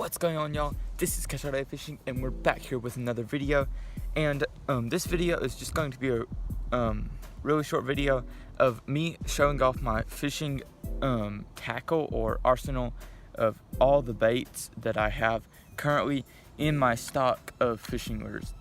What's going on, y'all? This is Shoutout Fishing, and we're back here with another video. And this video is just going to be a really short video of me showing off my fishing tackle or arsenal of all the baits that I have currently in my stock of fishing lures.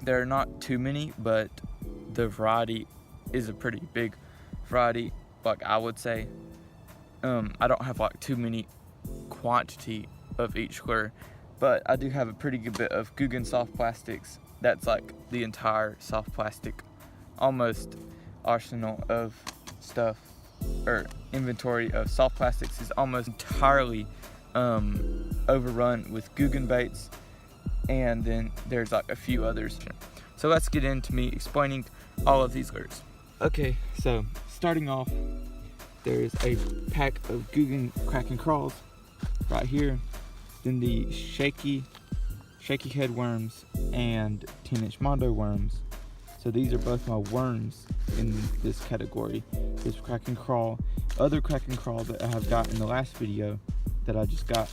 There are not too many, but the variety is a pretty big variety, like I would say. I don't have like too many quantity of each lure, but I do have a pretty good bit of Guggen soft plastics. That's like the entire soft plastic almost arsenal of stuff, or inventory of soft plastics is almost entirely overrun with Guggen baits, and then there's like a few others. So let's get into me explaining all of these lures. Okay, so starting off, there's a pack of Guggen Kraken crawls right here, then the shaky head worms and 10-inch Mondo worms. So these are both my worms in this category. This Kraken crawl, other Kraken crawl that I have got in the last video that I just got,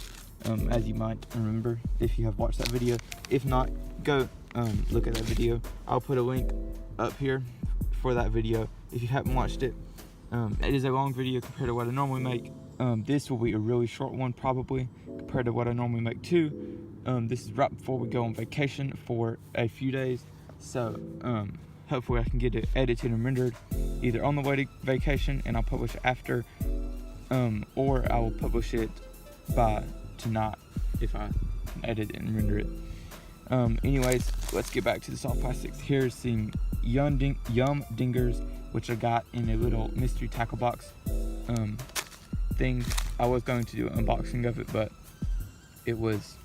as you might remember if you have watched that video. If not, go look at that video. I'll put a link up here for that video if you haven't watched it. It is a long video compared to what I normally make. This will be a really short one probably compared to what I normally make too. This is right before we go on vacation for a few days, so hopefully I can get it edited and rendered either on the way to vacation and I'll publish it after, or I will publish it by tonight if I can edit it and render it. Anyways, let's get back to the soft plastics. Here's some Yum Dingers, which I got in a little mystery tackle box thing. I was going to do an unboxing of it, but it was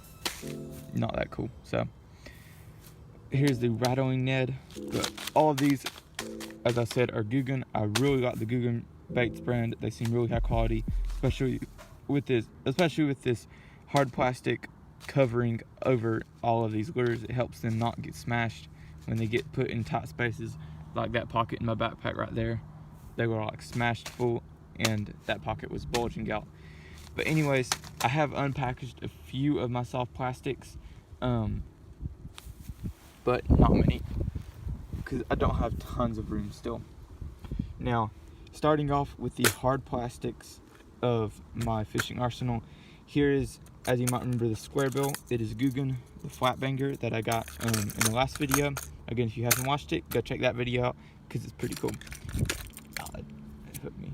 not that cool. So here's the rattling Ned. But all of these, as I said, are Guggen. I really like the Guggen baits brand. They seem really high quality, especially with this hard plastic covering over all of these lures. It helps them not get smashed when they get put in tight spaces, like that pocket in my backpack right there. They were like smashed full and that pocket was bulging out. But anyways, I have unpackaged a few of my soft plastics, but not many because I don't have tons of room still. Now, starting off with the hard plastics of my fishing arsenal, here is, as you might remember, the square bill. It is Guggen, the flat banger that I got in the last video. Again, if you haven't watched it, go check that video out because it's pretty cool. God, it hooked me.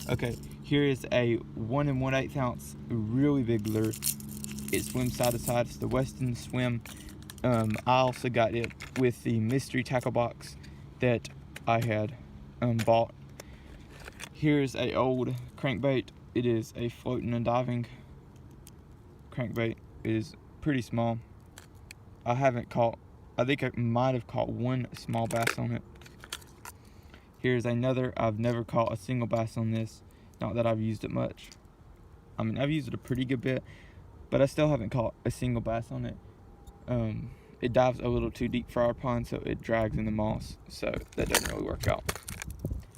Okay, here is a 1 1/8 ounce really big lure. It swims side to side. It's the Weston Swim. I also got it with the mystery tackle box that I had bought. Here's a old crankbait. It is a floating and diving crankbait. It is pretty small. I think I might have caught one small bass on it. Here's another. I've never caught a single bass on this. Not that I've used it much. I mean, I've used it a pretty good bit, but I still haven't caught a single bass on it. It dives a little too deep for our pond, so it drags in the moss, so that doesn't really work out.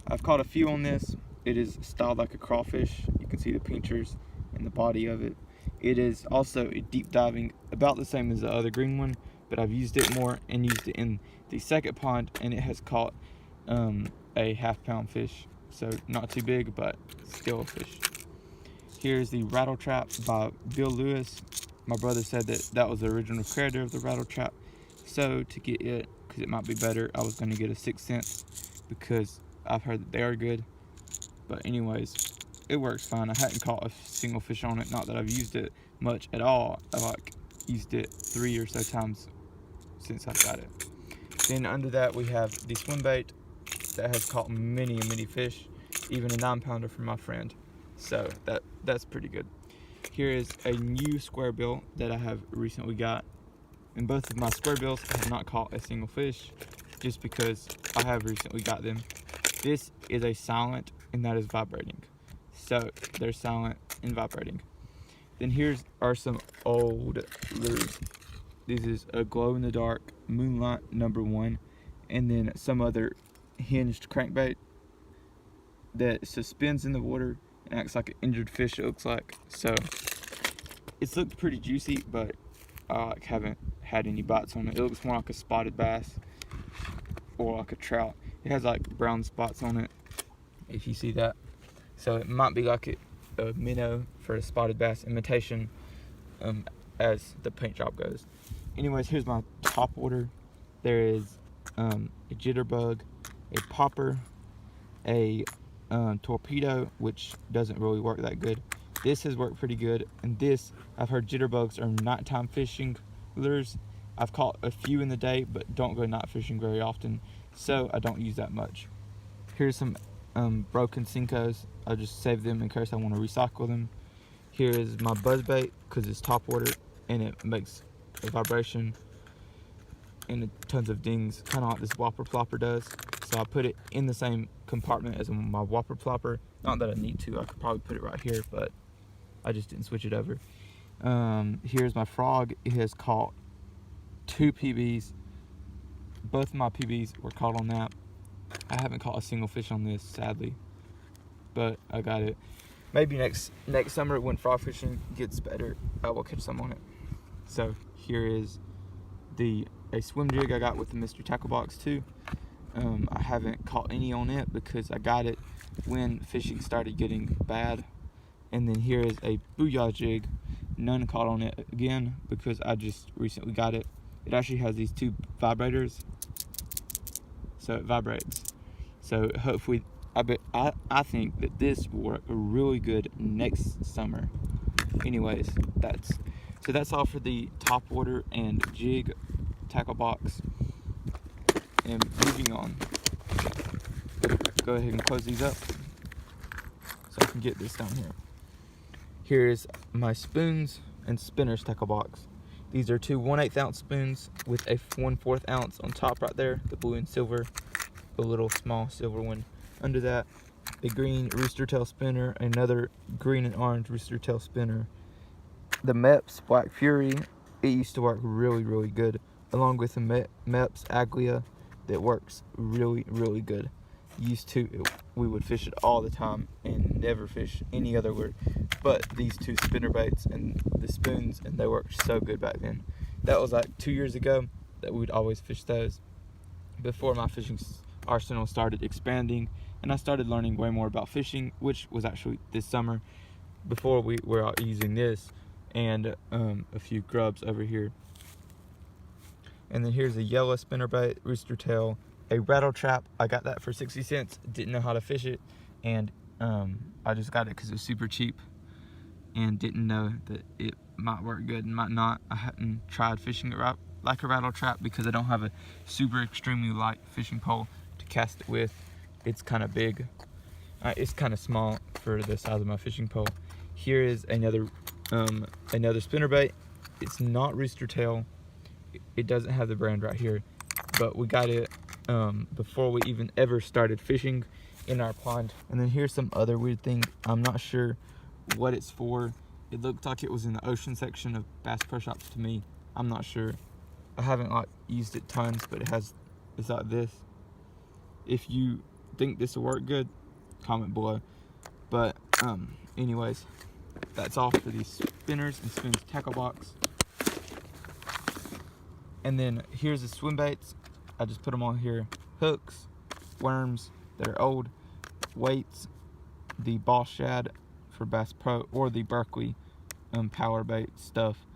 I've caught a few on this. It is styled like a crawfish. You can see the pinchers in the body of it. It is also a deep diving, about the same as the other green one, but I've used it more and used it in the second pond, and it has caught a half-pound fish. So not too big, but still a fish. Here's the rattle trap by Bill Lewis. My brother said that was the original creator of the rattle trap. So to get it, because it might be better, I was going to get a 6 cents because I've heard that they are good. But anyways, it works fine. I hadn't caught a single fish on it. Not that I've used it much at all. I've like used it 3 or so times since I've got it. Then under that we have the swim bait that has caught many fish, even a 9-pounder from my friend. So that's pretty good. Here is a new square bill that I have recently got. In both of my square bills, I have not caught a single fish, just because I have recently got them. This is a silent, and that is vibrating. So they're silent and vibrating. Then are some old lures. This is a glow-in-the-dark Moonlight #1, and then some other hinged crankbait that suspends in the water and acts like an injured fish, it looks like. So It's looked pretty juicy, but I haven't had any bites on it. It looks more like a spotted bass or like a trout. It has like brown spots on it, if you see that. So it might be like a minnow for a spotted bass imitation, as the paint job goes. Anyways, here's my top order. There is a jitterbug, a popper, a torpedo, which doesn't really work that good. This has worked pretty good, and this, I've heard jitterbugs are nighttime fishing lures. I've caught a few in the day, but don't go night fishing very often, so I don't use that much. Here's some broken Senkos. I'll just save them in case I want to recycle them. Here is my buzzbait, because it's top order, and it makes a vibration and tons of dings, kind of like this whopper plopper does. So I put it in the same compartment as my whopper plopper. Not that I need to, I could probably put it right here, but I just didn't switch it over. Here's my frog. It has caught 2 PBs. Both of my PBs were caught on that. I haven't caught a single fish on this, sadly, but I got it. Maybe next summer when frog fishing gets better, I will catch some on it. So here is a swim jig I got with the Mr. Tackle Box too. I haven't caught any on it because I got it when fishing started getting bad. And then here is a booyah jig. None caught on it again because I just recently got it. It actually has these 2 vibrators, so it vibrates. So hopefully, I think that this will work really good next summer. Anyways, that's all for the top order and jig tackle box. And moving on, go ahead and close these up so I can get this down here. Here's my spoons and spinners tackle box. These are 2 1/8 ounce spoons with a 1/4 ounce on top right there, the blue and silver, a little small silver one under that, a green rooster tail spinner, another green and orange rooster tail spinner. The Mepps Black Fury, it used to work really, really good, along with the Mepps Aglia that works really, really good. We would fish it all the time and never fish any other lure but these 2 spinner baits and the spoons, and they worked so good back then. That was like 2 years ago that we would always fish those, before my fishing arsenal started expanding and I started learning way more about fishing, which was actually this summer, before we were out using this and a few grubs over here. And then here's a yellow spinnerbait rooster tail, a rattle trap. I got that for 60 cents. Didn't know how to fish it, and I just got it because it was super cheap and didn't know that it might work good and might not. I hadn't tried fishing it like a rattle trap because I don't have a super extremely light fishing pole to cast it with. It's kind of big. It's kind of small for the size of my fishing pole. Here is another spinnerbait. It's not rooster tail. It doesn't have the brand right here, but we got it before we even ever started fishing in our pond. And then here's some other weird thing. I'm not sure what it's for. It looked like it was in the ocean section of Bass Pro Shops to me. I'm not sure. I haven't used it tons, but it's like this. If you think this will work good, comment below. But anyways, that's all for these spinners and spoons tackle box. And then here's the swim baits. I just put them on here. Hooks, worms that are old, weights, the ball shad for Bass Pro, or the Berkeley power bait stuff.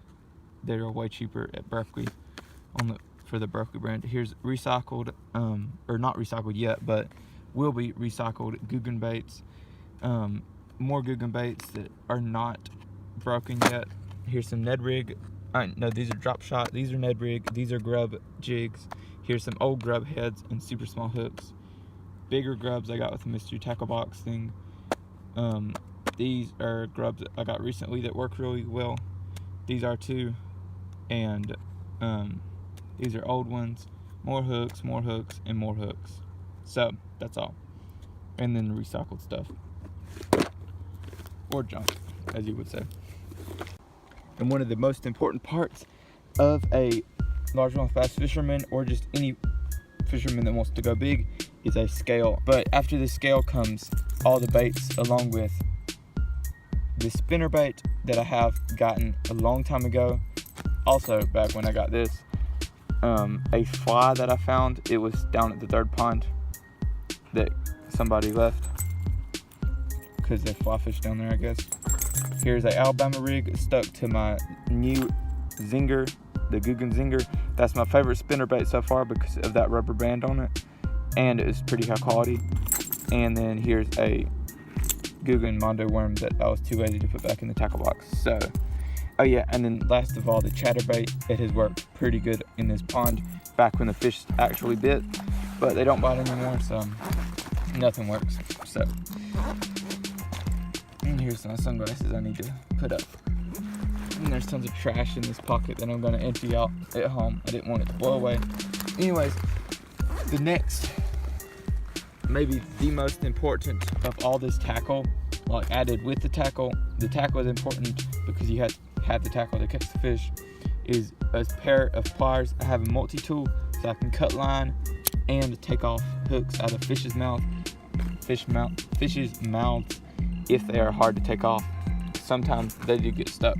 They're way cheaper at Berkeley for the Berkeley brand. Here's recycled, or not recycled yet, but will be recycled Guggen baits. More Guggen baits that are not broken yet. Here's some Ned Rig. No, these are drop shot. These are Ned Rig. These are grub jigs. Here's some old grub heads and super small hooks. Bigger grubs I got with the Mystery Tackle Box thing. These are grubs that I got recently that work really well. These are too. And these are old ones. More hooks, and more hooks. So that's all. And then recycled stuff. Or junk, as you would say. And one of the most important parts of a largemouth bass fisherman, or just any fisherman that wants to go big, is a scale. But after the scale comes all the baits along with this spinnerbait that I have gotten a long time ago. Also, back when I got this, a fly that I found. It was down at the third pond that somebody left because they fly fish down there, I guess. Here's a Alabama rig stuck to my new Zinger, the Guggen Zinger. That's my favorite spinnerbait so far because of that rubber band on it, and it's pretty high quality. And then here's a Guggen Mondo worm that I was too lazy to put back in the tackle box. So, oh yeah, and then last of all, the chatterbait. It has worked pretty good in this pond back when the fish actually bit, but they don't bite anymore, so nothing works. So, and here's my sunglasses I need to put up. And there's tons of trash in this pocket that I'm going to empty out at home. I didn't want it to blow away. Anyways, the next, maybe the most important of all this tackle, like added with the tackle is important because you have to have the tackle to catch the fish, is a pair of pliers. I have a multi-tool so I can cut line and take off hooks out of fish's mouths if they are hard to take off. Sometimes they do get stuck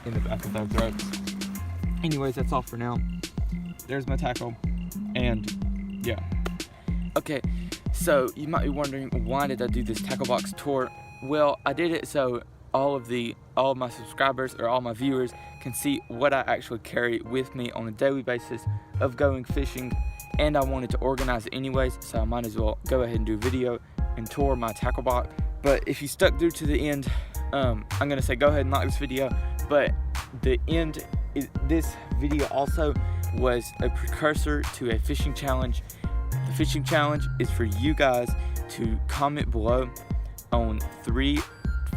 in the back of their throats. Anyways, that's all for now. There's my tackle, and yeah. Okay, so you might be wondering, why did I do this tackle box tour? Well, I did it so all of my subscribers or all my viewers can see what I actually carry with me on a daily basis of going fishing, and I wanted to organize it anyways, so I might as well go ahead and do a video and tour my tackle box. But if you stuck through to the end, I'm gonna say go ahead and like this video, but the end is, this video also was a precursor to a fishing challenge. The fishing challenge is for you guys to comment below on 3,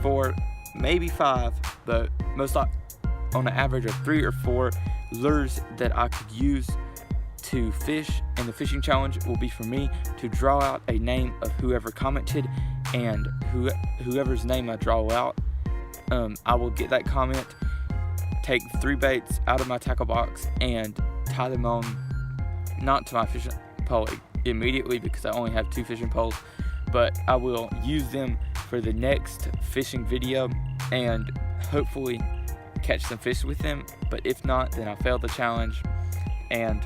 4, maybe 5, but most on an average of 3 or 4 lures that I could use to fish, and the fishing challenge will be for me to draw out a name of whoever commented, and whoever's name I draw out, I will get that comment, take 3 baits out of my tackle box and tie them on, not to my fishing pole immediately because I only have 2 fishing poles, but I will use them for the next fishing video and hopefully catch some fish with them. But if not, then I failed the challenge and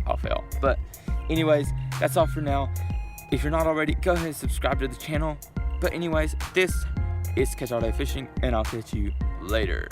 I'll fail. But anyways, that's all for now. If you're not already, go ahead and subscribe to the channel. But anyways, this is Catch All Day Fishing, and I'll catch you later.